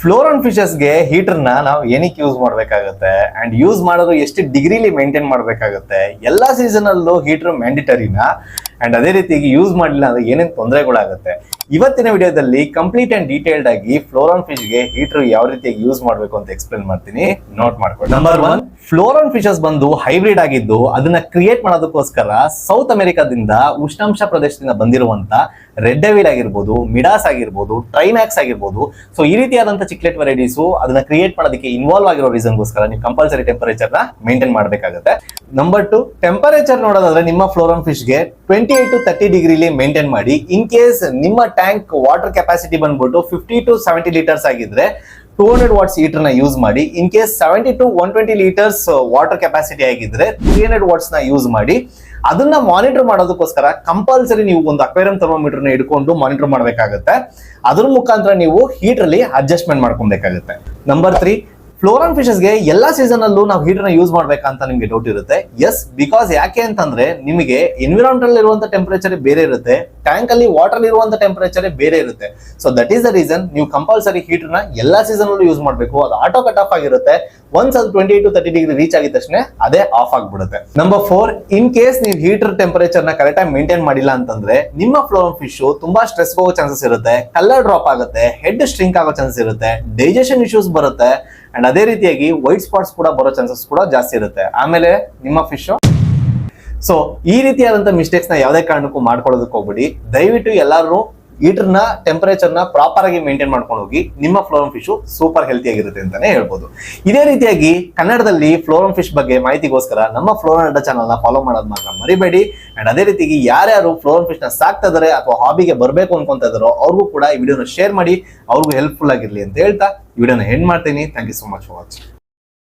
ಫ್ಲೋರನ್ fishes ಗೆ heater ನಾವು ಏನಕ್ಕೆ ಯೂಸ್ ಮಾಡ್ಬೇಕಾಗುತ್ತೆ ಅಂಡ್ ಯೂಸ್ ಮಾಡೋದು ಎಷ್ಟು ಡಿಗ್ರಿಲಿ ಮೇಂಟೈನ್ ಮಾಡ್ಬೇಕಾಗುತ್ತೆ ಎಲ್ಲಾ ಸೀಸನ್ ಅಲ್ಲೂ ಹೀಟರ್ ಮ್ಯಾಂಡಿಟರಿನಾ ಅಂಡ್ ಅದೇ ರೀತಿಯಾಗಿ ಯೂಸ್ ಮಾಡಲಿಲ್ಲ ಅಂದ್ರೆ ಏನೇನು ತೊಂದರೆಗಳಾಗುತ್ತೆ ಇವತ್ತಿನ ವಿಡಿಯೋದಲ್ಲಿ ಕಂಪ್ಲೀಟ್ ಅಂಡ್ ಡೀಟೇಲ್ಡ್ ಆಗಿ ಫ್ಲೋರನ್ ಫಿಶ್ ಗೆ ಹೀಟರ್ ಯಾವ ರೀತಿಯಾಗಿ ಯೂಸ್ ಮಾಡಬೇಕು ಅಂತ ಎಕ್ಸ್ಪ್ಲೇನ್ ಮಾಡ್ತೀನಿ, ನೋಟ್ ಮಾಡ್ಕೊಳ್ಳಿ. ನಂಬರ್ 1, ಫ್ಲೋರನ್ ಫಿಶಸ್ ಬಂದು ಹೈಬ್ರಿಡ್ ಆಗಿದ್ದು ಅದನ್ನ ಕ್ರಿಯೇಟ್ ಮಾಡೋದಕ್ಕೋಸ್ಕರ ಸೌತ್ ಅಮೆರಿಕಾದಿಂದ ಉಷ್ಣಾಂಶ ಪ್ರದೇಶದಿಂದ ಬಂದಿರುವಂತ ರೆಡ್ ಡೆವಿಲ್ ಆಗಿರ್ಬೋದು, ಮಿಡಾಸ್ ಆಗಿರ್ಬೋದು, ಟ್ರೈಮ್ಯಾಕ್ಸ್ ಆಗಿರ್ಬೋದು, ಸೊ ಈ ರೀತಿಯಾದಂತ ಚಿಕ್ಲೆಟ್ ವೆರೈಟೀಸ್ ಅದನ್ನ ಕ್ರಿಯೇಟ್ ಮಾಡೋದಕ್ಕೆ ಇನ್ವಾಲ್ವ್ ಆಗಿರೋ ರೀಸನ್ಗೋಸ್ಕರ ನೀವು ಕಂಪಲ್ಸರಿ ಟೆಂಪರೇಚರ್ ನ ಮೇಂಟೈನ್ ಮಾಡಬೇಕಾಗುತ್ತೆ. ನಂಬರ್ 2, ಟೆಂಪರೇಚರ್ ನೋಡೋದಾದ್ರೆ ನಿಮ್ಮ ಫ್ಲೋರನ್ ಫಿಶ್ ಗೆ 28 to 30 ಡಿಗ್ರಿಲಿ ಮೇಂಟೈನ್ ಮಾಡಿ. ಇನ್ ಕೇಸ್ ನಿಮ್ಮ ಟ್ಯಾಂಕ್ ವಾಟರ್ ಕೆಪಾಸಿಟಿ ಬಂದ್ಬಿಟ್ಟು 50 to 70 ಲೀಟರ್ಸ್ ಆಗಿದ್ರೆ 200 ವಾಟ್ಸ್ ಹೀಟರ್ ನ ಯೂಸ್ ಮಾಡಿ. In case 70 to 120 litres water capacity ಆಗಿದ್ರೆ 300 ವಾಟ್ಸ್ ನ ಯೂಸ್ ಮಾಡಿ. ಅದನ್ನ ಮಾನಿಟರ್ ಮಾಡೋದಕ್ಕೋಸ್ಕರ ಕಂಪಲ್ಸರಿ ನೀವು ಒಂದು ಅಕ್ವೇರಿಯಂ ಥರ್ಮೋಮೀಟರ್ ನ ಇಟ್ಕೊಂಡು ಮಾನಿಟರ್ ಮಾಡಬೇಕಾಗುತ್ತೆ. ಅದ್ರ ಮುಖಾಂತರ ನೀವು ಹೀಟರ್ ಅಲ್ಲಿ ಅಡ್ಜಸ್ಟ್ಮೆಂಟ್ ಮಾಡ್ಕೊಬೇಕಾಗುತ್ತೆ. ನಂಬರ್ 3, ಫ್ಲೋರನ್ ಫಿಶಸ್ ಗೆ ಎಲ್ಲಾ ಸೀಸನ್ ಅಲ್ಲೂ ನಾವು ಹೀಟರ್ ನ ಯೂಸ್ ಮಾಡ್ಬೇಕಂತ ನಿಮ್ಗೆ ಡೌಟ್ ಇರುತ್ತೆ. ಎಸ್, ಬಿಕಾಸ್ ಯಾಕೆ ಅಂತಂದ್ರೆ ನಿಮಗೆ ಎನ್ವಿರಾನ್ಮೆಂಟ್ ಅಲ್ಲಿ ಇರುವಂತ ಟೆಂಪರೇಚರ್ ಬೇರೆ ಇರುತ್ತೆ, ಟ್ಯಾಂಕ್ ಅಲ್ಲಿ ವಾಟರ್ ಇರುವಂತ ಟೆಂಪರೇಚರ್ ಬೇರೆ ಇರುತ್ತೆ. So that is the reason ನೀವು ಕಂಪಲ್ಸರಿ ಹೀಟರ್ ನ ಎಲ್ಲಾ ಸೀಸನ್ ಅಲ್ಲೂ ಯೂಸ್ ಮಾಡಬೇಕು. ಅದು ಆಟೋ ಕಟ್ ಆಫ್ ಆಗಿರುತ್ತೆ. ಒನ್ಸ್ ಅದು 28 to 30 ಡಿಗ್ರಿ ರೀಚ್ ಆಗಿದ ತಕ್ಷಣ ಅದೇ ಆಫ್ ಆಗ್ಬಿಡುತ್ತೆ. ನಂಬರ್ 4, ಇನ್ ಕೇಸ್ ನೀವು ಹೀಟರ್ ಟೆಂಪರೇಚರ್ ನ ಕರೆಕ್ಟ್ ಆಗಿ ಮೇಂಟೈನ್ ಮಾಡಿಲ್ಲ ಅಂತಂದ್ರೆ ನಿಮ್ಮ ಫ್ಲೋರನ್ ಫಿಶ್ ತುಂಬಾ ಸ್ಟ್ರೆಸ್ ಹೋಗೋ ಚಾನ್ಸಸ್ ಇರುತ್ತೆ, ಕಲರ್ ಡ್ರಾಪ್ ಆಗುತ್ತೆ, ಹೆಡ್ ಸ್ಟ್ರಿಂಕ್ ಆಗೋ ಚಾನ್ಸಸ್ ಇರುತ್ತೆ, ಡೈಜೆಷನ್ ಇಶ್ಯೂಸ್ ಬರುತ್ತೆ ಅಂಡ್ ಅದೇ ರೀತಿಯಾಗಿ ವೈಟ್ ಸ್ಪಾಟ್ಸ್ ಕೂಡ ಬರೋ ಚಾನ್ಸಸ್ ಕೂಡ ಜಾಸ್ತಿ ಇರುತ್ತೆ. ಆಮೇಲೆ ನಿಮ್ಮ ಫಿಶ್ ಸೊ ಈ ರೀತಿಯಾದಂತ ಮಿಸ್ಟೇಕ್ಸ್ ನ ಯಾವುದೇ ಕಾರಣಕ್ಕೂ ಮಾಡ್ಕೊಳ್ಳೋದಕ್ಕೆ ಹೋಗ್ಬಿಡಿ. ದಯವಿಟ್ಟು ಎಲ್ಲರೂ ಹೀಟರ್ ನ ಟೆಂಪರೇಚರ್ ನ ಪ್ರಾಪರ್ ಆಗಿ ಮೇಂಟೈನ್ ಮಾಡ್ಕೊಂಡು ಹೋಗಿ. ನಿಮ್ಮ ಫ್ಲೋರನ್ ಫಿಶ್ ಸೂಪರ್ ಹೆಲ್ತಿ ಆಗಿರುತ್ತೆ ಅಂತಾನೆ ಹೇಳ್ಬೋದು. ಇದೇ ರೀತಿಯಾಗಿ ಕನ್ನಡದಲ್ಲಿ ಫ್ಲೋರನ್ ಫಿಶ್ ಬಗ್ಗೆ ಮಾಹಿತಿಗೋಸ್ಕರ ನಮ್ಮ ಫ್ಲೋರನ್ ಅಡ್ಡ ಚಾನಲ್ ನ ಫಾಲೋ ಮಾಡೋದು ಮಾತ್ರ ಮರಿಬೇಡಿ. ಅಂಡ್ ಅದೇ ರೀತಿಯಾಗಿ ಯಾರ್ಯಾರು ಫ್ಲೋರನ್ ಫಿಶ್ ನ ಸಾಕ್ತಾ ಇದಾರೆ ಅಥವಾ ಹಾಬಿಗೆ ಬರಬೇಕು ಅನ್ಕೊಂತ ಇದಾರೋ ಅವ್ರಿಗೂ ಕೂಡ ಈ ವಿಡಿಯೋನ ಶೇರ್ ಮಾಡಿ, ಅವ್ರಿಗೂ ಹೆಲ್ಪ್ಫುಲ್ ಆಗಿರ್ಲಿ ಅಂತ ಹೇಳ್ತಾ ಈ ವಿಡಿಯೋನ ಎಂಡ್ ಮಾಡ್ತೀನಿ. Thank you so much for watching.